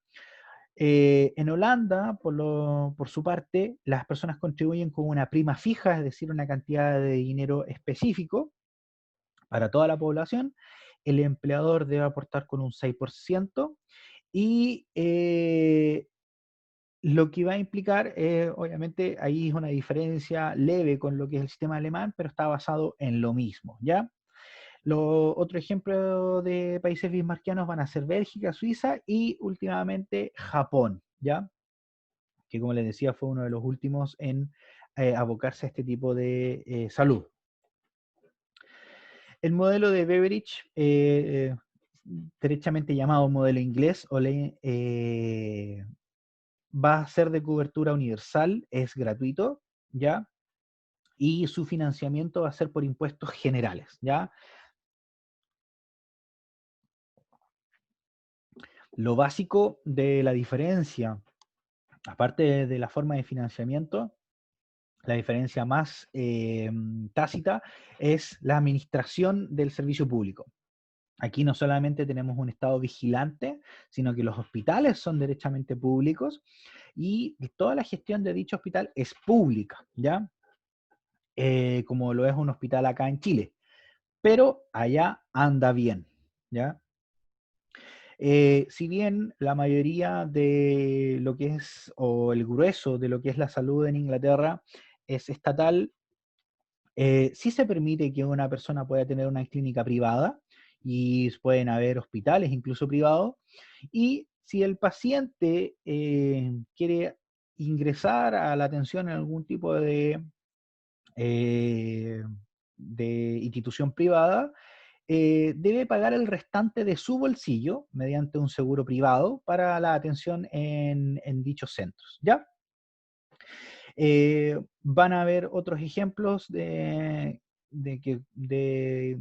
En Holanda, por su parte, las personas contribuyen con una prima fija, es decir, una cantidad de dinero específico para toda la población. El empleador debe aportar con un 6% y lo que va a implicar, obviamente, ahí es una diferencia leve con lo que es el sistema alemán, pero está basado en lo mismo, ¿ya? Otro ejemplo de países bismarckianos van a ser Bélgica, Suiza y últimamente Japón, ¿ya? Que como les decía fue uno de los últimos en abocarse a este tipo de salud. El modelo de Beveridge derechamente llamado modelo inglés, va a ser de cobertura universal, es gratuito, ¿ya? Y su financiamiento va a ser por impuestos generales, ¿ya? Lo básico de la diferencia, aparte de la forma de financiamiento, la diferencia más tácita es la administración del servicio público. Aquí no solamente tenemos un Estado vigilante, sino que los hospitales son derechamente públicos y toda la gestión de dicho hospital es pública, ¿ya? Como lo es un hospital acá en Chile, pero allá anda bien, ¿ya? Si bien la mayoría de lo que es, o el grueso de lo que es la salud en Inglaterra es estatal, sí se permite que una persona pueda tener una clínica privada y pueden haber hospitales incluso privados. Y si el paciente quiere ingresar a la atención en algún tipo eh, de institución privada, debe pagar el restante de su bolsillo mediante un seguro privado para la atención en dichos centros, ¿ya? Van a haber otros ejemplos de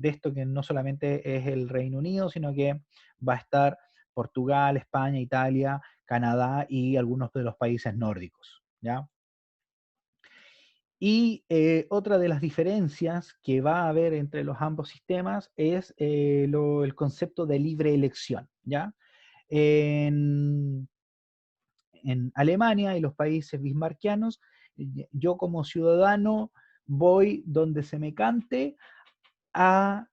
esto que no solamente es el Reino Unido, sino que va a estar Portugal, España, Italia, Canadá y algunos de los países nórdicos, ¿ya? Y otra de las diferencias que va a haber entre los ambos sistemas es el concepto de libre elección, ¿ya? En, en Alemania y los países bismarckianos, yo como ciudadano voy donde se me cante a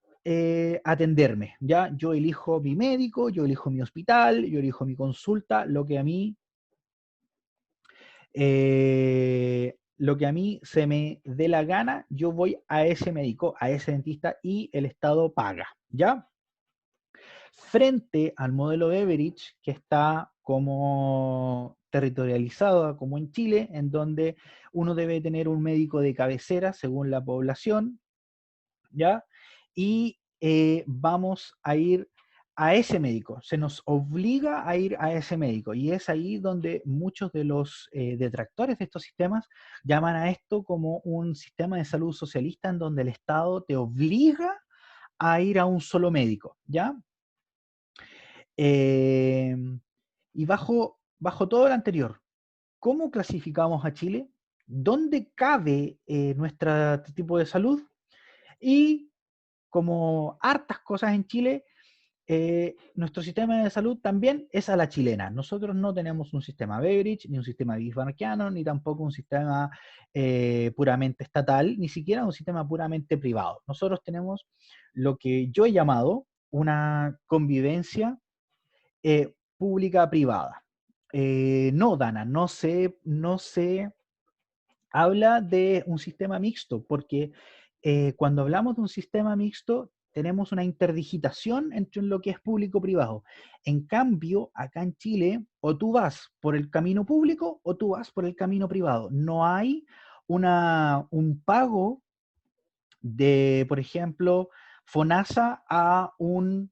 atenderme, ¿ya? Yo elijo mi médico, yo elijo mi hospital, yo elijo mi consulta, lo que a mí se me dé la gana, yo voy a ese médico, a ese dentista y el Estado paga, ¿ya? Frente al modelo Beveridge, que está como territorializado, como en Chile, en donde uno debe tener un médico de cabecera según la población, ¿ya? Y vamos a ir a ese médico, se nos obliga a ir a ese médico y es ahí donde muchos de los detractores de estos sistemas llaman a esto como un sistema de salud socialista en donde el Estado te obliga a ir a un solo médico, ¿ya? Eh, y bajo todo lo anterior, ¿cómo clasificamos a Chile? ¿Dónde cabe nuestro tipo de salud? Y como hartas cosas en Chile, nuestro sistema de salud también es a la chilena. Nosotros no tenemos un sistema Beveridge, ni un sistema bismarckiano, ni tampoco un sistema puramente estatal, ni siquiera un sistema puramente privado. Nosotros tenemos lo que yo he llamado una convivencia pública-privada. No, Dana, no se habla de un sistema mixto, porque cuando hablamos de un sistema mixto, tenemos una interdigitación entre lo que es público-privado. En cambio, acá en Chile, o tú vas por el camino público o tú vas por el camino privado. No hay un pago de, por ejemplo, FONASA a un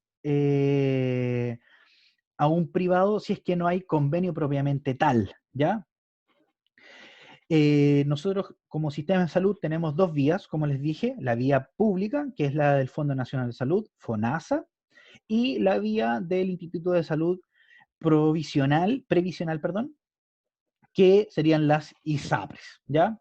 privado si es que no hay convenio propiamente tal, ¿ya? Nosotros como sistema de salud tenemos dos vías, como les dije, la vía pública, que es la del Fondo Nacional de Salud, FONASA, y la vía del Instituto de Salud previsional, perdón, que serían las ISAPRES, ¿ya?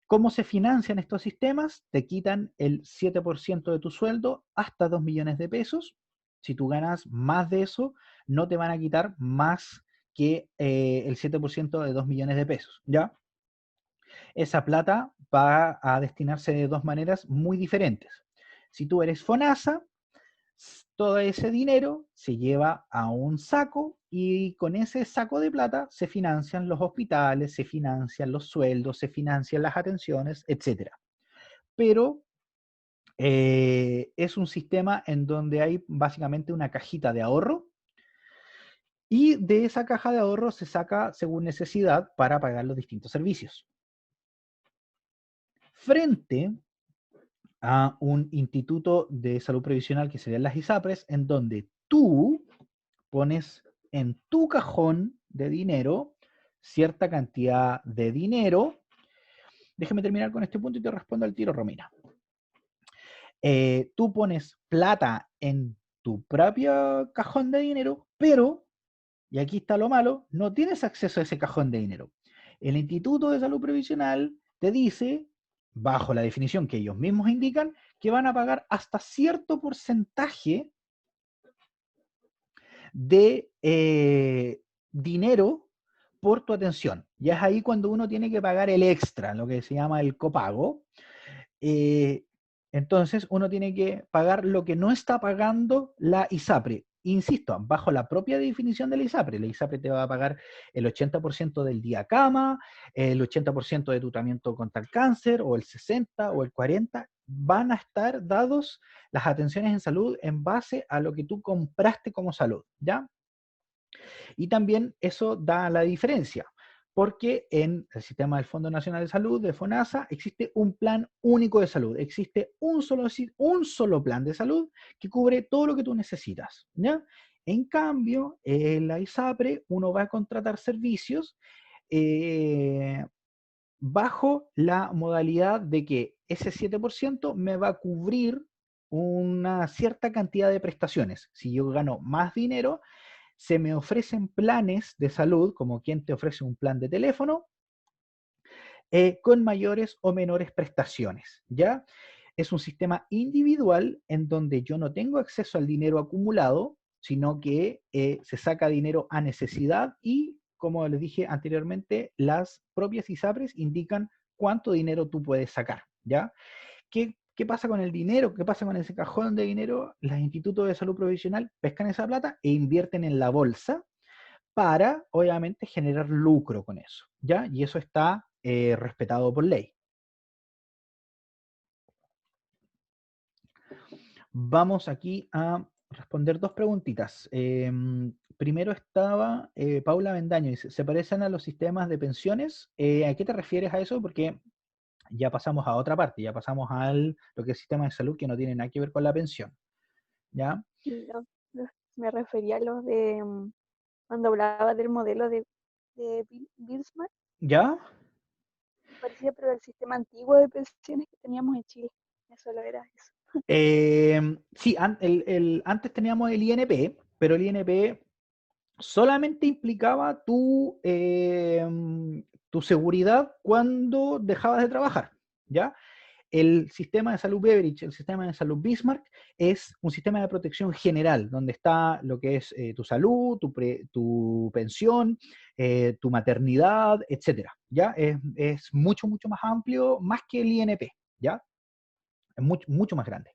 ¿Cómo se financian estos sistemas? Te quitan el 7% de tu sueldo hasta 2 millones de pesos. Si tú ganas más de eso, no te van a quitar más que el 7% de 2 millones de pesos, ¿ya? Esa plata va a destinarse de dos maneras muy diferentes. Si tú eres FONASA, todo ese dinero se lleva a un saco y con ese saco de plata se financian los hospitales, se financian los sueldos, se financian las atenciones, etc. Pero es un sistema en donde hay básicamente una cajita de ahorro y de esa caja de ahorro se saca según necesidad para pagar los distintos servicios. Frente a un instituto de salud previsional que serían las ISAPRES, en donde tú pones en tu cajón de dinero cierta cantidad de dinero. Déjame terminar con este punto y te respondo al tiro, Romina. Tú pones plata en tu propio cajón de dinero, pero, y aquí está lo malo, no tienes acceso a ese cajón de dinero. El Instituto de Salud Previsional te dice, bajo la definición que ellos mismos indican, que van a pagar hasta cierto porcentaje de dinero por tu atención. Ya es ahí cuando uno tiene que pagar el extra, lo que se llama el copago. Eh, entonces uno tiene que pagar lo que no está pagando la ISAPRE. Insisto, bajo la propia definición de la ISAPRE te va a pagar el 80% del día cama, el 80% de tu tratamiento contra el cáncer, o el 60% o el 40%. Van a estar dados las atenciones en salud en base a lo que tú compraste como salud, ¿ya? Y también eso da la diferencia, porque en el sistema del Fondo Nacional de Salud, de FONASA, existe un plan único de salud, existe un solo plan de salud que cubre todo lo que tú necesitas, ¿ya? En cambio, en la ISAPRE uno va a contratar servicios eh, bajo la modalidad de que ese 7% me va a cubrir una cierta cantidad de prestaciones. Si yo gano más dinero, se me ofrecen planes de salud, como quien te ofrece un plan de teléfono, con mayores o menores prestaciones, ¿ya? Es un sistema individual en donde yo no tengo acceso al dinero acumulado, sino que se saca dinero a necesidad y, como les dije anteriormente, las propias ISAPRES indican cuánto dinero tú puedes sacar, ¿ya? ¿Qué pasa con el dinero? ¿Qué pasa con ese cajón de dinero? Los institutos de salud provisional pescan esa plata e invierten en la bolsa para, obviamente, generar lucro con eso, ¿ya? Y eso está respetado por ley. Vamos aquí a responder dos preguntitas. Primero estaba Paula Bendaño, dice, ¿se parecen a los sistemas de pensiones? ¿A qué te refieres a eso? Porque ya pasamos a otra parte, ya pasamos al lo que es sistema de salud que no tiene nada que ver con la pensión, ¿ya? No, me refería a los de cuando hablaba del modelo de Bismarck, ¿Ya? parecía, pero el sistema antiguo de pensiones que teníamos en Chile. Eso lo era eso. Sí, antes teníamos el INP, pero el INP solamente implicaba tu seguridad cuando dejabas de trabajar, ¿ya? El sistema de salud Beveridge, el sistema de salud Bismarck, es un sistema de protección general, donde está lo que es tu salud, tu pensión, tu maternidad, etcétera, ¿ya? Es mucho, mucho más amplio, más que el INP, ¿ya? Es mucho, mucho más grande.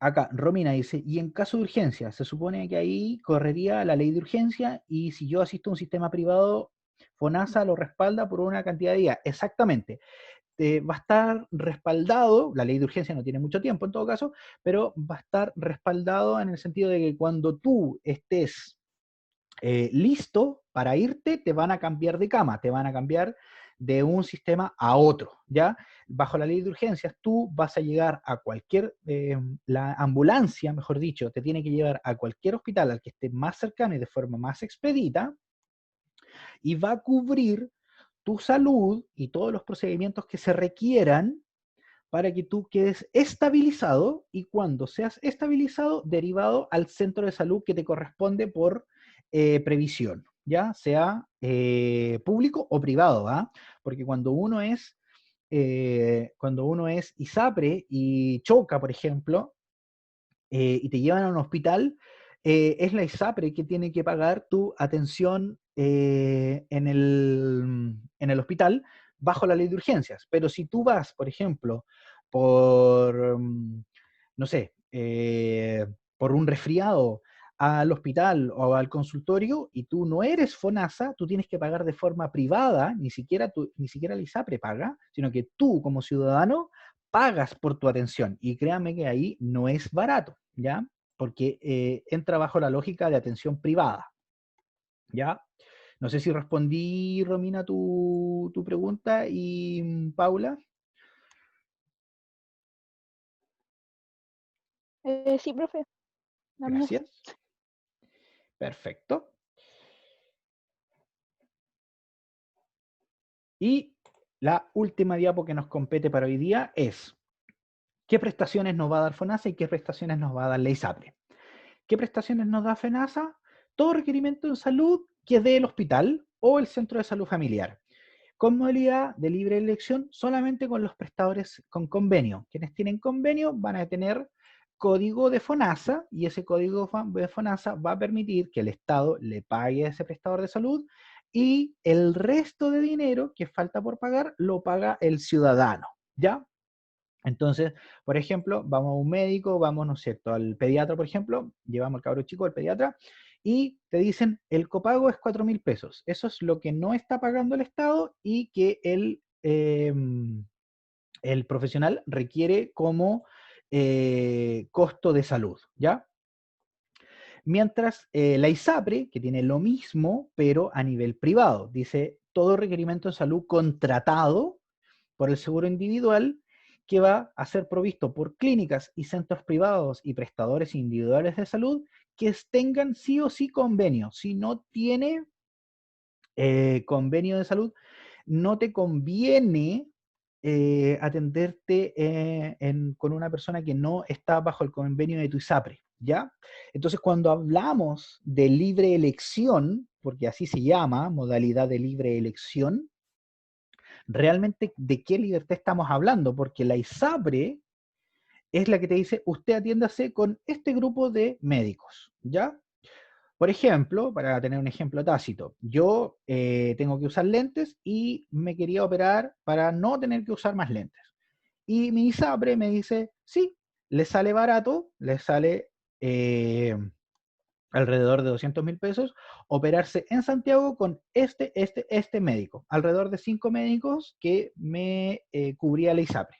Acá, Romina dice, y en caso de urgencia, se supone que ahí correría la ley de urgencia y si yo asisto a un sistema privado, FONASA lo respalda por una cantidad de días. Exactamente. Va a estar respaldado, la ley de urgencia no tiene mucho tiempo en todo caso, pero va a estar respaldado en el sentido de que cuando tú estés listo para irte, te van a cambiar de cama, te van a cambiar de un sistema a otro, ¿ya? Bajo la ley de urgencias, tú vas a llegar a cualquier, la ambulancia, mejor dicho, te tiene que llevar a cualquier hospital al que esté más cercano y de forma más expedita, y va a cubrir tu salud y todos los procedimientos que se requieran para que tú quedes estabilizado y cuando seas estabilizado, derivado al centro de salud que te corresponde por previsión, ya sea público o privado, ¿ah? Porque cuando uno es ISAPRE y choca, por ejemplo, y te llevan a un hospital, es la ISAPRE que tiene que pagar tu atención en el hospital bajo la ley de urgencias. Pero si tú vas, por ejemplo, por, no sé, por un resfriado al hospital o al consultorio y tú no eres FONASA, tú tienes que pagar de forma privada, ni siquiera la ISAPRE paga, sino que tú como ciudadano pagas por tu atención. Y créanme que ahí no es barato, ¿ya? Porque entra bajo la lógica de atención privada, ¿ya? No sé si respondí, Romina, tu pregunta y Paula. Sí, profe. La mía sí. Gracias. Perfecto. Y la última diapo que nos compete para hoy día es qué prestaciones nos va a dar FONASA y qué prestaciones nos va a dar la ISAPRE. ¿Qué prestaciones nos da FENASA? Todo requerimiento en salud que dé el hospital o el centro de salud familiar, con modalidad de libre elección solamente con los prestadores con convenio. Quienes tienen convenio van a tener código de FONASA y ese código de FONASA va a permitir que el Estado le pague a ese prestador de salud y el resto de dinero que falta por pagar lo paga el ciudadano, ¿ya? Entonces, por ejemplo, vamos a un médico, vamos, ¿no es cierto?, al pediatra, por ejemplo, llevamos al cabro chico al pediatra y te dicen, el copago es 4.000 pesos. Eso es lo que no está pagando el Estado y que el profesional requiere como costo de salud, ¿ya? Mientras la ISAPRE, que tiene lo mismo, pero a nivel privado, dice todo requerimiento de salud contratado por el seguro individual que va a ser provisto por clínicas y centros privados y prestadores individuales de salud que tengan sí o sí convenio. Si no tiene convenio de salud, no te conviene atenderte con una persona que no está bajo el convenio de tu ISAPRE, ¿ya? Entonces, cuando hablamos de libre elección, porque así se llama, modalidad de libre elección, realmente de qué libertad estamos hablando, porque la ISAPRE es la que te dice, usted atiéndase con este grupo de médicos, ¿ya? Por ejemplo, para tener un ejemplo tácito, yo tengo que usar lentes y me quería operar para no tener que usar más lentes. Y mi ISAPRE me dice, sí, le sale barato, le sale alrededor de 200.000 pesos, operarse en Santiago con este médico, alrededor de 5 médicos que me cubría la ISAPRE.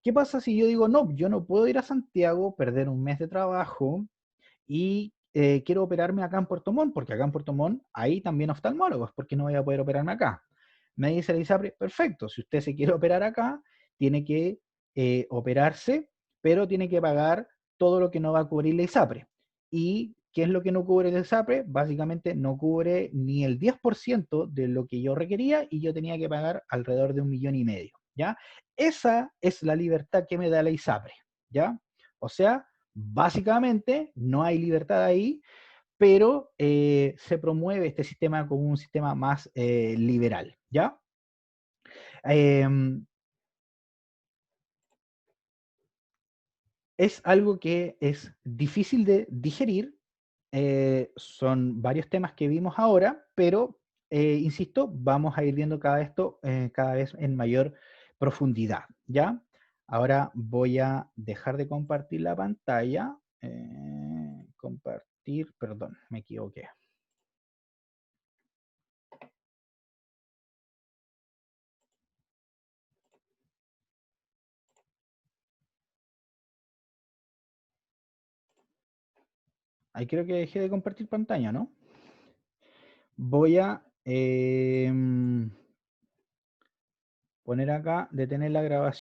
¿Qué pasa si yo digo, no, yo no puedo ir a Santiago, perder un mes de trabajo y quiero operarme acá en Puerto Montt, porque acá en Puerto Montt hay también oftalmólogos, ¿por qué no voy a poder operarme acá? Me dice la ISAPRE, perfecto, si usted se quiere operar acá, tiene que operarse, pero tiene que pagar todo lo que no va a cubrir la ISAPRE. ¿Y qué es lo que no cubre la ISAPRE? Básicamente no cubre ni el 10% de lo que yo requería y yo tenía que pagar alrededor de 1,5 millones, ¿ya? Esa es la libertad que me da la ISAPRE, ¿ya? O sea, básicamente no hay libertad ahí, pero se promueve este sistema como un sistema más liberal, ¿ya? Em, es algo que es difícil de digerir, son varios temas que vimos ahora, pero insisto, vamos a ir viendo esto cada vez en mayor profundidad, ¿ya? Ahora voy a dejar de compartir la pantalla. Compartir, perdón, me equivoqué. Ahí creo que dejé de compartir pantalla, ¿no? Voy a poner acá, detener la grabación.